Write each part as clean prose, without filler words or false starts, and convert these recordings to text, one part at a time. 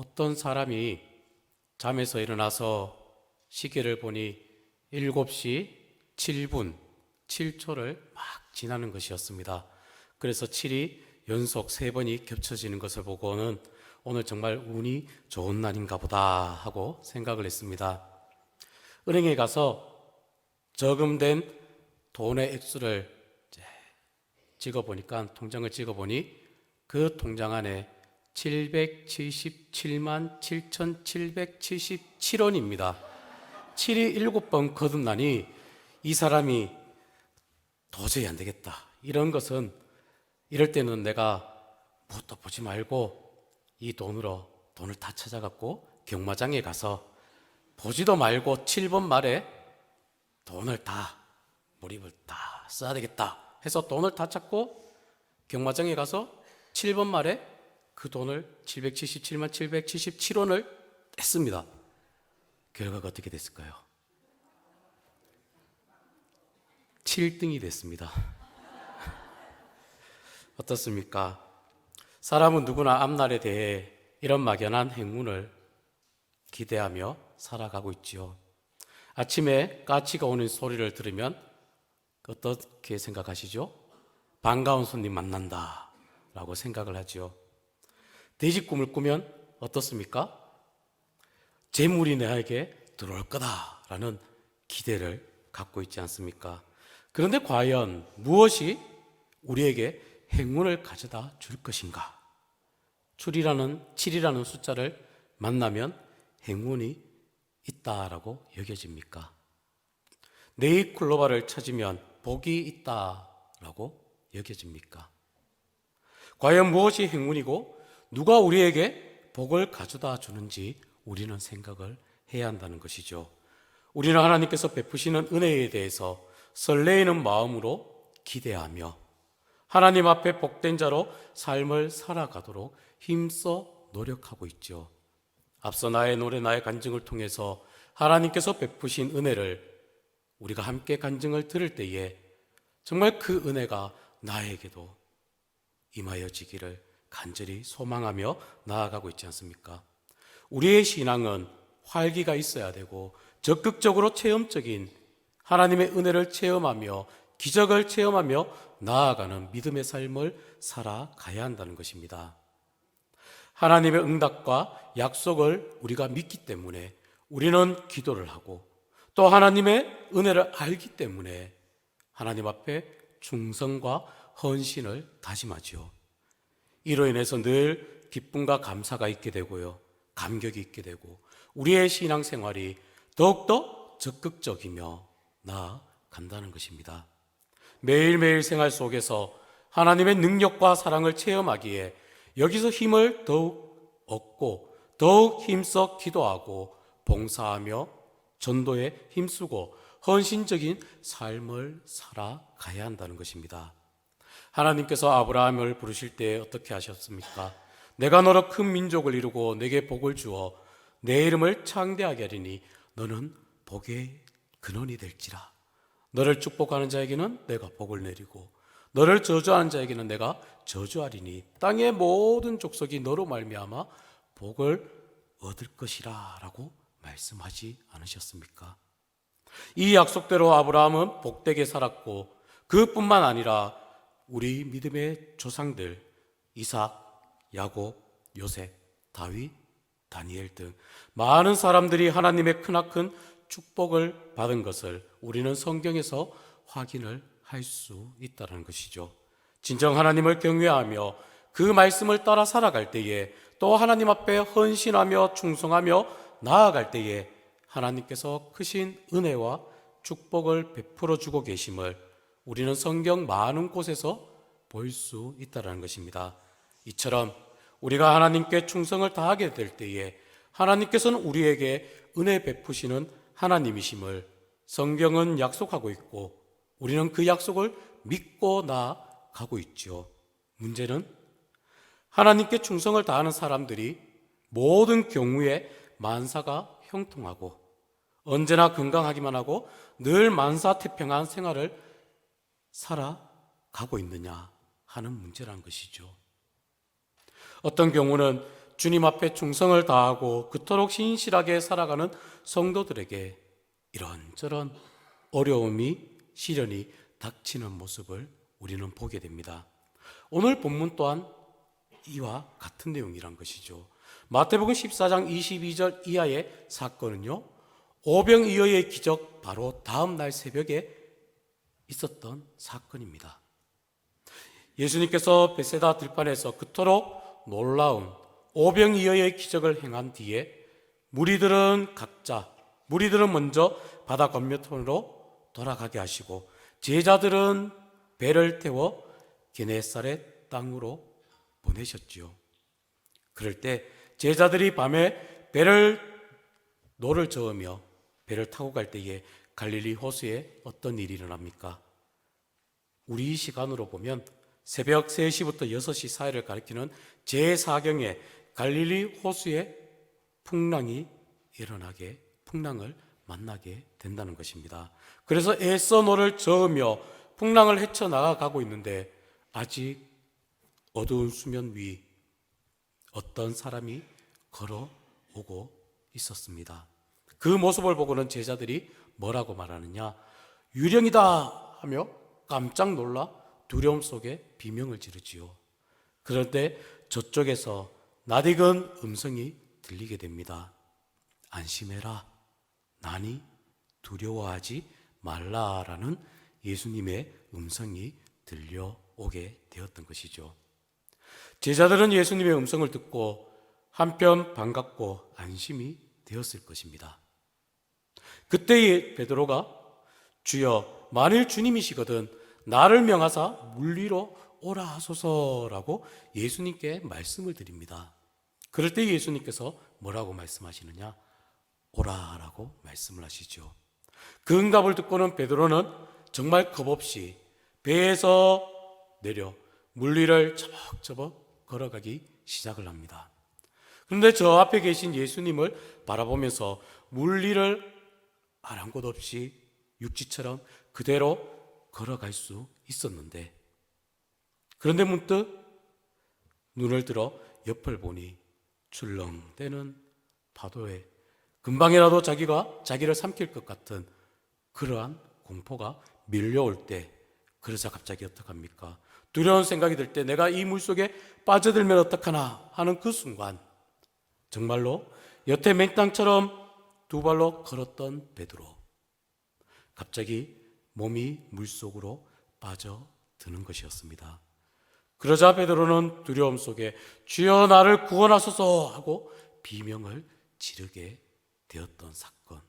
어떤 사람이 잠에서 일어나서 시계를 보니 7시 7분 7초를 막 지나는 것이었습니다. 그래서 7이 연속 3번이 겹쳐지는 것을 보고는 오늘 정말 운이 좋은 날인가 보다 하고 생각을 했습니다. 은행에 가서 저금된 돈의 액수를 찍어보니까, 통장을 찍어보니 그 통장 안에 777만 7,777원입니다. 7이 7번 거듭나니 이 사람이 도저히 안 되겠다. 이럴 때는 내가 무엇도 보지 말고 이 돈으로 돈을 다 찾아갖고 경마장에 가서 보지도 말고 7번 말에 돈을 다 몰입을 다 써야 되겠다 해서 돈을 다 찾고 경마장에 가서 7번 말에 그 돈을 777만 777원을 뗐습니다. 결과가 어떻게 됐을까요? 7등이 됐습니다. 어떻습니까? 사람은 누구나 앞날에 대해 이런 막연한 행운을 기대하며 살아가고 있지요. 아침에 까치가 오는 소리를 들으면 어떻게 생각하시죠? 반가운 손님 만난다 라고 생각을 하죠. 돼지 꿈을 꾸면 어떻습니까? 재물이 나에게 들어올 거다라는 기대를 갖고 있지 않습니까? 그런데 과연 무엇이 우리에게 행운을 가져다 줄 것인가? 7이라는 숫자를 만나면 행운이 있다라고 여겨집니까? 네잎클로바를 찾으면 복이 있다라고 여겨집니까? 과연 무엇이 행운이고 누가 우리에게 복을 가져다 주는지 우리는 생각을 해야 한다는 것이죠. 우리는 하나님께서 베푸시는 은혜에 대해서 설레이는 마음으로 기대하며 하나님 앞에 복된 자로 삶을 살아가도록 힘써 노력하고 있죠. 앞서 나의 노래, 나의 간증을 통해서 하나님께서 베푸신 은혜를 우리가 함께 간증을 들을 때에 정말 그 은혜가 나에게도 임하여지기를 간절히 소망하며 나아가고 있지 않습니까? 우리의 신앙은 활기가 있어야 되고 적극적으로 체험적인 하나님의 은혜를 체험하며 기적을 체험하며 나아가는 믿음의 삶을 살아가야 한다는 것입니다. 하나님의 응답과 약속을 우리가 믿기 때문에 우리는 기도를 하고 또 하나님의 은혜를 알기 때문에 하나님 앞에 충성과 헌신을 다짐하지요. 이로 인해서 늘 기쁨과 감사가 있게 되고요, 감격이 있게 되고 우리의 신앙생활이 더욱더 적극적이며 나아간다는 것입니다. 매일매일 생활 속에서 하나님의 능력과 사랑을 체험하기에 여기서 힘을 더욱 얻고 더욱 힘써 기도하고 봉사하며 전도에 힘쓰고 헌신적인 삶을 살아가야 한다는 것입니다. 하나님께서 아브라함을 부르실 때 어떻게 하셨습니까? 내가 너로 큰 민족을 이루고 내게 복을 주어 내 이름을 창대하게 하리니 너는 복의 근원이 될지라. 너를 축복하는 자에게는 내가 복을 내리고 너를 저주하는 자에게는 내가 저주하리니 땅의 모든 족속이 너로 말미암아 복을 얻을 것이라 라고 말씀하지 않으셨습니까? 이 약속대로 아브라함은 복되게 살았고 그뿐만 아니라 우리 믿음의 조상들 이삭, 야곱, 요셉, 다윗, 다니엘 등 많은 사람들이 하나님의 크나큰 축복을 받은 것을 우리는 성경에서 확인을 할 수 있다는 것이죠. 진정 하나님을 경외하며 그 말씀을 따라 살아갈 때에 또 하나님 앞에 헌신하며 충성하며 나아갈 때에 하나님께서 크신 은혜와 축복을 베풀어 주고 계심을 우리는 성경 많은 곳에서 볼 수 있다는 것입니다. 이처럼 우리가 하나님께 충성을 다하게 될 때에 하나님께서는 우리에게 은혜 베푸시는 하나님이심을 성경은 약속하고 있고 우리는 그 약속을 믿고 나아가고 있죠. 문제는 하나님께 충성을 다하는 사람들이 모든 경우에 만사가 형통하고 언제나 건강하기만 하고 늘 만사태평한 생활을 살아가고 있느냐 하는 문제란 것이죠. 어떤 경우는 주님 앞에 충성을 다하고 그토록 신실하게 살아가는 성도들에게 이런저런 어려움이, 시련이 닥치는 모습을 우리는 보게 됩니다. 오늘 본문 또한 이와 같은 내용이란 것이죠. 마태복음 14장 22절 이하의 사건은요, 오병이어의 기적 바로 다음 날 새벽에 있었던 사건입니다. 예수님께서 베세다 들판에서 그토록 놀라운 오병이어의 기적을 행한 뒤에 무리들은 먼저 바다 건너편으로 돌아가게 하시고 제자들은 배를 태워 게네사렛 땅으로 보내셨지요. 그럴 때 제자들이 밤에 노를 저으며 배를 타고 갈 때에 갈릴리 호수에 어떤 일이 일어납니까? 우리 시간으로 보면 새벽 3시부터 6시 사이를 가리키는 제4경에 갈릴리 호수에 풍랑을 만나게 된다는 것입니다. 그래서 애써 노를 저으며 풍랑을 헤쳐나가고 있는데 아직 어두운 수면 위 어떤 사람이 걸어오고 있었습니다. 그 모습을 보고는 제자들이 뭐라고 말하느냐? 유령이다 하며 깜짝 놀라 두려움 속에 비명을 지르지요. 그런데 저쪽에서 낯익은 음성이 들리게 됩니다. 안심해라. 나니 두려워하지 말라라는 예수님의 음성이 들려오게 되었던 것이죠. 제자들은 예수님의 음성을 듣고 한편 반갑고 안심이 되었을 것입니다. 그때 베드로가 주여 만일 주님이시거든 나를 명하사 물 위로 오라 하소서라고 예수님께 말씀을 드립니다. 그럴 때 예수님께서 뭐라고 말씀하시느냐? 오라라고 말씀을 하시죠. 그 응답을 듣고는 베드로는 정말 겁없이 배에서 내려 물 위를 저벅저벅 걸어가기 시작을 합니다. 그런데 저 앞에 계신 예수님을 바라보면서 물 위를 아랑곳 없이 육지처럼 그대로 걸어갈 수 있었는데, 그런데 문득 눈을 들어 옆을 보니 출렁대는 파도에 금방이라도 자기를 삼킬 것 같은 그러한 공포가 밀려올 때, 그러자 갑자기 어떡합니까? 두려운 생각이 들 때 내가 이 물속에 빠져들면 어떡하나 하는 그 순간 정말로 여태 맨땅처럼 두 발로 걸었던 베드로, 갑자기 몸이 물속으로 빠져드는 것이었습니다. 그러자 베드로는 두려움 속에 주여 나를 구원하소서 하고 비명을 지르게 되었던 사건.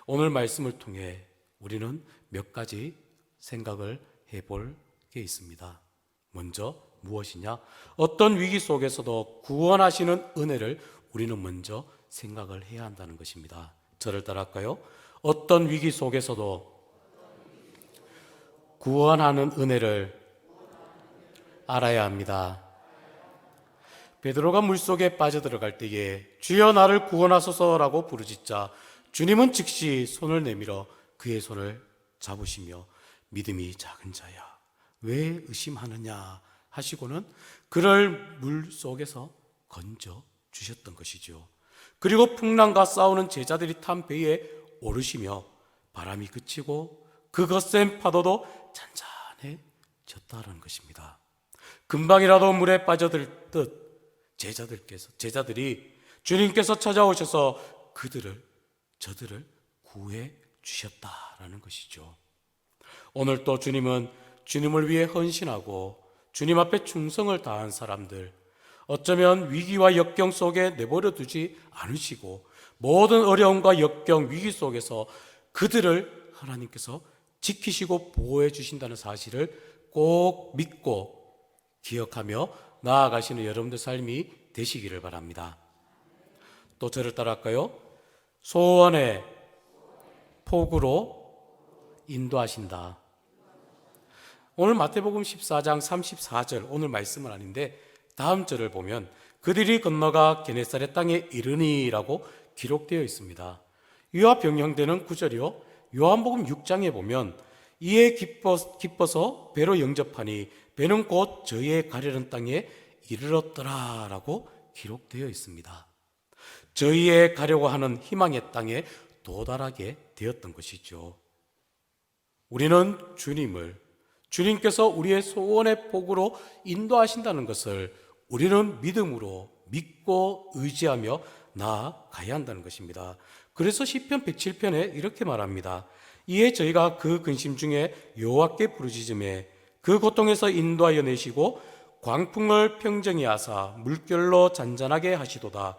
오늘 말씀을 통해 우리는 몇 가지 생각을 해볼 게 있습니다. 먼저 무엇이냐? 어떤 위기 속에서도 구원하시는 은혜를 우리는 먼저 생각을 해야 한다는 것입니다. 저를 따라할까요? 어떤 위기 속에서도 구원하는 은혜를 알아야 합니다. 베드로가 물속에 빠져들어갈 때에 주여 나를 구원하소서라고 부르짖자 주님은 즉시 손을 내밀어 그의 손을 잡으시며 믿음이 작은 자야 왜 의심하느냐 하시고는 그를 물속에서 건져 주셨던 것이죠. 그리고 풍랑과 싸우는 제자들이 탄 배에 오르시며 바람이 그치고 그 거센 파도도 잔잔해졌다는 것입니다. 금방이라도 물에 빠져들 듯 제자들이 주님께서 찾아오셔서 저들을 구해 주셨다라는 것이죠. 오늘 또 주님은 주님을 위해 헌신하고 주님 앞에 충성을 다한 사람들, 어쩌면 위기와 역경 속에 내버려 두지 않으시고 모든 어려움과 역경, 위기 속에서 그들을 하나님께서 지키시고 보호해 주신다는 사실을 꼭 믿고 기억하며 나아가시는 여러분들 삶이 되시기를 바랍니다. 또 저를 따라할까요? 소원의 폭으로 인도하신다. 오늘 마태복음 14장 34절 오늘 말씀은 아닌데 다음 절을 보면 그들이 건너가 게네사렛 땅에 이르니라고 기록되어 있습니다. 이와 병행되는 구절이요, 요한복음 6장에 보면 이에 기뻐서 배로 영접하니 배는 곧 저희의 가려는 땅에 이르렀더라라고 기록되어 있습니다. 저희의 가려고 하는 희망의 땅에 도달하게 되었던 것이죠. 우리는 주님께서 우리의 소원의 복으로 인도하신다는 것을 우리는 믿음으로 믿고 의지하며 나아가야 한다는 것입니다. 그래서 시편 107편에 이렇게 말합니다. 이에 저희가 그 근심 중에 여호와께 부르짖음에 그 고통에서 인도하여 내시고 광풍을 평정히 하사 물결로 잔잔하게 하시도다.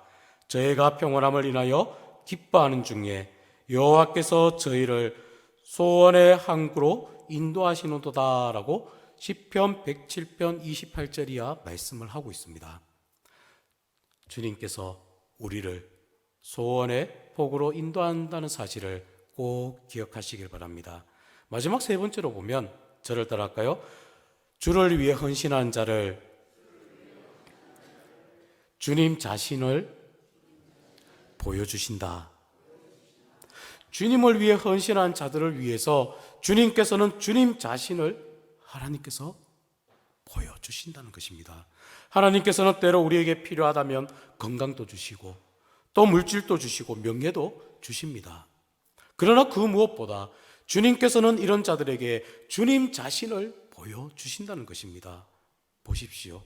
저희가 평온함을 인하여 기뻐하는 중에 여호와께서 저희를 소원의 항구로 인도하시노도다 라고 시편 107편 28절이야 말씀을 하고 있습니다. 주님께서 우리를 소원의 복으로 인도한다는 사실을 꼭 기억하시길 바랍니다. 마지막 세 번째로 보면 저를 따라할까요? 주를 위해 헌신한 자를 주님 자신을 보여주신다. 주님을 위해 헌신한 자들을 위해서 주님께서는 주님 자신을 하나님께서 보여주신다는 것입니다. 하나님께서는 때로 우리에게 필요하다면 건강도 주시고 또 물질도 주시고 명예도 주십니다. 그러나 그 무엇보다 주님께서는 이런 자들에게 주님 자신을 보여주신다는 것입니다. 보십시오.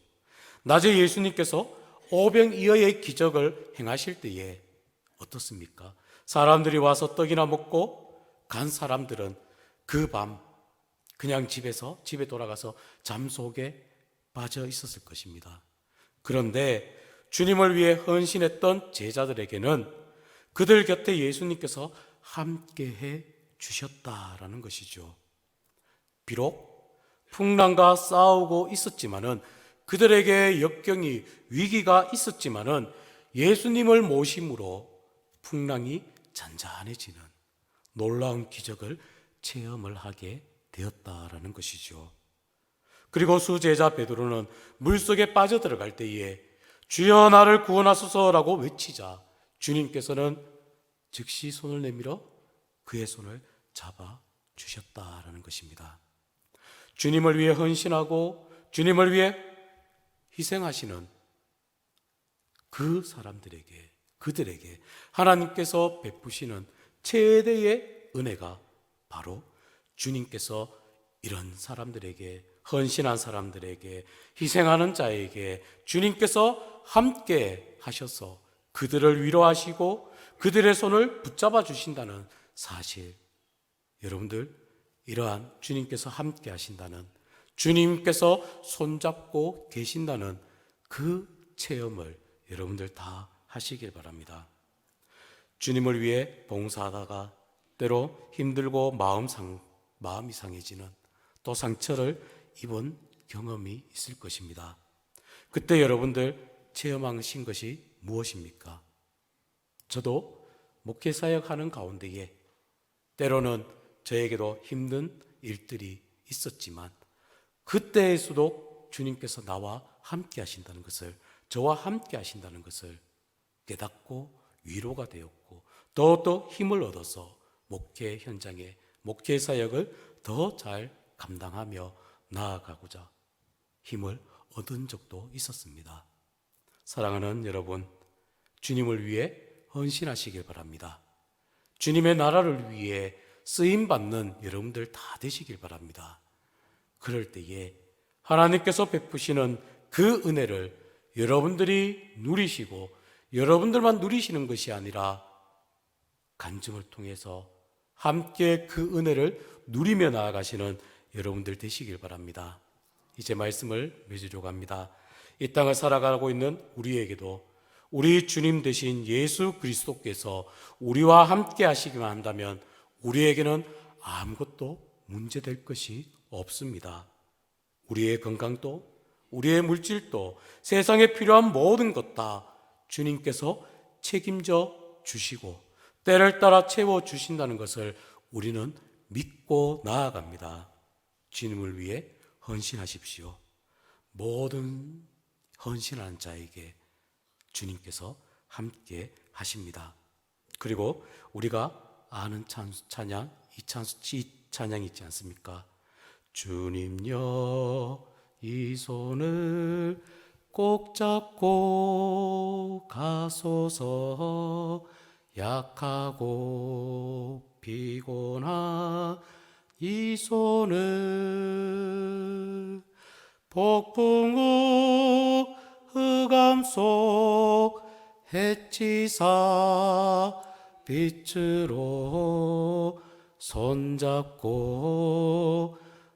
낮에 예수님께서 오병이어의 기적을 행하실 때에 어떻습니까? 사람들이 와서 떡이나 먹고 간 사람들은 그 밤 그냥 집에 돌아가서 잠 속에 빠져 있었을 것입니다. 그런데 주님을 위해 헌신했던 제자들에게는 그들 곁에 예수님께서 함께해 주셨다라는 것이죠. 비록 풍랑과 싸우고 있었지만은 그들에게 역경이 위기가 있었지만은 예수님을 모심으로 풍랑이 잔잔해지는 놀라운 기적을 체험을 하게 되었다라는 것이죠. 그리고 수제자 베드로는 물속에 빠져들어갈 때에 주여 나를 구원하소서라고 외치자 주님께서는 즉시 손을 내밀어 그의 손을 잡아 주셨다라는 것입니다. 주님을 위해 헌신하고 주님을 위해 희생하시는 그 사람들에게 그들에게 하나님께서 베푸시는 최대의 은혜가 바로 주님께서 이런 사람들에게 헌신한 사람들에게 희생하는 자에게 주님께서 함께 하셔서 그들을 위로하시고 그들의 손을 붙잡아 주신다는 사실, 여러분들 이러한 주님께서 함께 하신다는 주님께서 손잡고 계신다는 그 체험을 여러분들 다 하시길 바랍니다. 주님을 위해 봉사하다가 때로 힘들고 마음이 상해지는 또 상처를 입은 경험이 있을 것입니다. 그때 여러분들 체험하신 것이 무엇입니까? 저도 목회사역 하는 가운데에 때로는 저에게도 힘든 일들이 있었지만 그때에서도 주님께서 나와 함께 하신다는 것을, 저와 함께 하신다는 것을 깨닫고 위로가 되었고 더욱더 힘을 얻어서 목회 현장에 목회 사역을 더 잘 감당하며 나아가고자 힘을 얻은 적도 있었습니다. 사랑하는 여러분, 주님을 위해 헌신하시길 바랍니다. 주님의 나라를 위해 쓰임받는 여러분들 다 되시길 바랍니다. 그럴 때에 하나님께서 베푸시는 그 은혜를 여러분들이 누리시고 여러분들만 누리시는 것이 아니라 간증을 통해서 함께 그 은혜를 누리며 나아가시는 여러분들 되시길 바랍니다. 이제 말씀을 맺으려고 합니다. 이 땅을 살아가고 있는 우리에게도 우리 주님 되신 예수 그리스도께서 우리와 함께 하시기만 한다면 우리에게는 아무것도 문제될 것이 없습니다. 우리의 건강도 우리의 물질도 세상에 필요한 모든 것 다 주님께서 책임져 주시고 때를 따라 채워주신다는 것을 우리는 믿고 나아갑니다. 주님을 위해 헌신하십시오. 모든 헌신하는 자에게 주님께서 함께 하십니다. 그리고 우리가 아는 찬양, 이 찬양이 있지 않습니까? 주님여 이 손을 꼭 잡고 가소서. 약하고 피곤한 이 손을 폭풍 후 흑암 속 해치사 빛으로 손잡고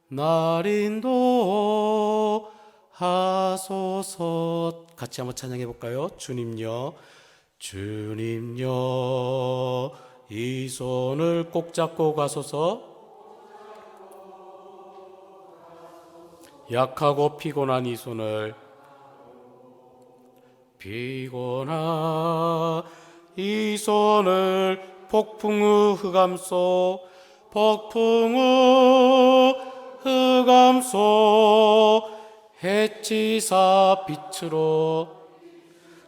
날 인도하소서. 같이 한번 찬양해 볼까요? 주님요, 주님요, 이 손을 꼭 잡고 가소서. 약하고 피곤한 이 손을, 피곤한 이 손을 폭풍우 흑암 속, 폭풍우 흑암 속 해치사 빛으로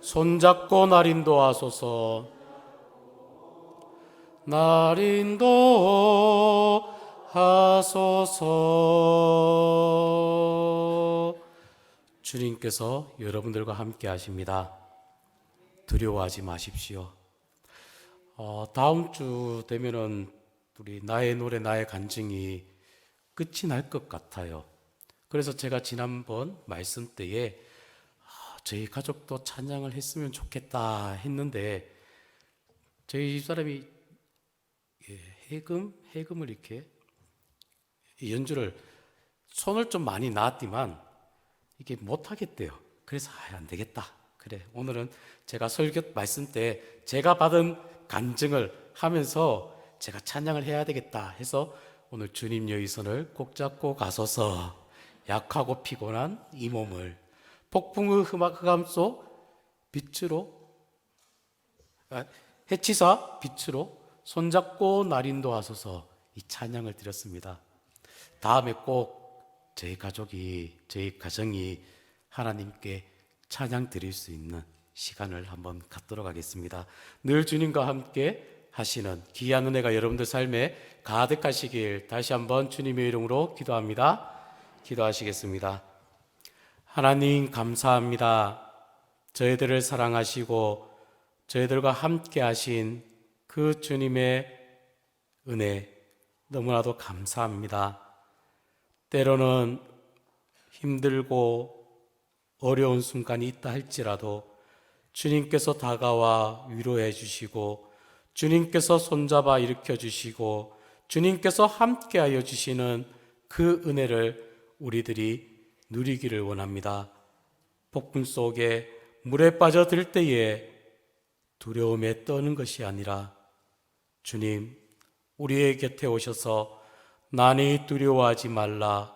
손잡고 날 인도하소서. 날 인도하소서. 주님께서 여러분들과 함께 하십니다. 두려워하지 마십시오. 다음 주 되면은 우리 나의 노래 나의 간증이 끝이 날 것 같아요. 그래서 제가 지난번 말씀 때에 저희 가족도 찬양을 했으면 좋겠다 했는데, 저희 집사람이 해금을 이렇게 연주를 손을 좀 많이 놨지만 이게 못하겠대요. 그래서 안 되겠다. 그래, 오늘은 제가 설교 말씀 때 제가 받은 간증을 하면서 제가 찬양을 해야 되겠다 해서 오늘 주님 여의 손을 꼭 잡고 가소서. 약하고 피곤한 이 몸을 폭풍의 흑암 속 빛으로 해치사 빛으로 손잡고 날 인도하소서. 이 찬양을 드렸습니다. 다음에 꼭 저희 가정이 하나님께 찬양 드릴 수 있는 시간을 한번 갖도록 하겠습니다. 늘 주님과 함께 하시는 귀한 은혜가 여러분들 삶에 가득하시길 다시 한번 주님의 이름으로 기도합니다. 기도하시겠습니다. 하나님 감사합니다. 저희들을 사랑하시고 저희들과 함께 하신 그 주님의 은혜 너무나도 감사합니다. 때로는 힘들고 어려운 순간이 있다 할지라도 주님께서 다가와 위로해 주시고 주님께서 손잡아 일으켜 주시고 주님께서 함께하여 주시는 그 은혜를 우리들이 누리기를 원합니다. 폭풍 속에 물에 빠져들 때에 두려움에 떠는 것이 아니라 주님, 우리의 곁에 오셔서 난이 두려워하지 말라,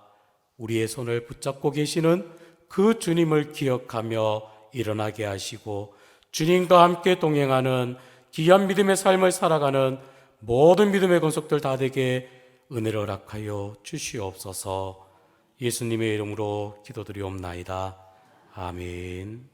우리의 손을 붙잡고 계시는 그 주님을 기억하며 일어나게 하시고 주님과 함께 동행하는 귀한 믿음의 삶을 살아가는 모든 믿음의 권속들 다 되게 은혜를 허락하여 주시옵소서. 예수님의 이름으로 기도드리옵나이다. 아멘.